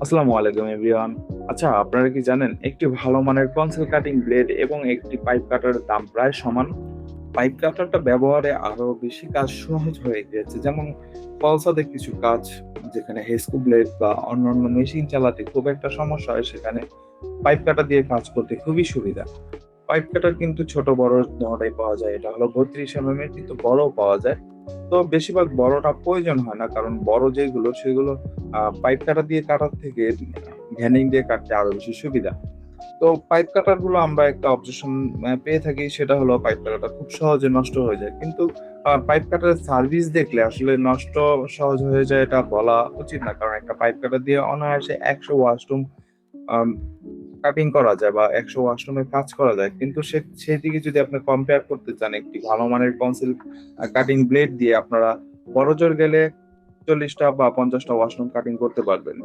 আসসালামু আলাইকুম এভরিওয়ান। আচ্ছা, আপনারা কি জানেন একটি ভালো মানের কনসেল কাটিং ব্লেড এবং একটি পাইপ কাটারের দাম প্রায় সমান? পাইপ কাটারটা ব্যবহারে আরো বেশি কাজ সহজ হয়ে গিয়েছে, যেমন কলসাতে কিছু কাজ যেখানে হেস্কো ব্লেড বা অন্যান্য মেশিন চালাতে খুব একটা সমস্যা হয়, সেখানে পাইপ কাটার দিয়ে কাজ করতে খুবই সুবিধা। পাইপ কাটার কিন্তু ছোট বড় দুটোটাই পাওয়া যায়। এটা হলো 32 এর, কিন্তু বড়ও পাওয়া যায়। তো বেশিরভাগ বড়টা প্রয়োজন হয় না, কারণ বড় যেগুলো সেগুলো পাইপ কাটার দিয়ে কাটার থেকে ঘ্যানিং দিয়ে কাটতে আরো বেশি সুবিধা। তো পাইপ কাটার গুলো আমরা একটা অবজেকশন পেয়ে থাকি, সেটা হলো পাইপ কাটারটা খুব সহজে নষ্ট হয়ে যায়। কিন্তু পাইপ কাটারের সার্ভিস দেখলে আসলে নষ্ট সহজ হয়ে যায় এটা বলা উচিত না, কারণ একটা পাইপ কাটার দিয়ে অনায়াসে 100 ওয়াশরুম কাটিং করা যায় বা 100 ওয়াশরুমের কাজ করা যায়। কিন্তু সেদিকে যদি আপনি কম্পেয়ার করতে চান একটি ভালো মানের কনসিল কাটিং ব্লেড দিয়ে, আপনারা বড়জোর গেলে 40টা বা 50টা ওয়াশরুম কাটিং করতে পারবেন।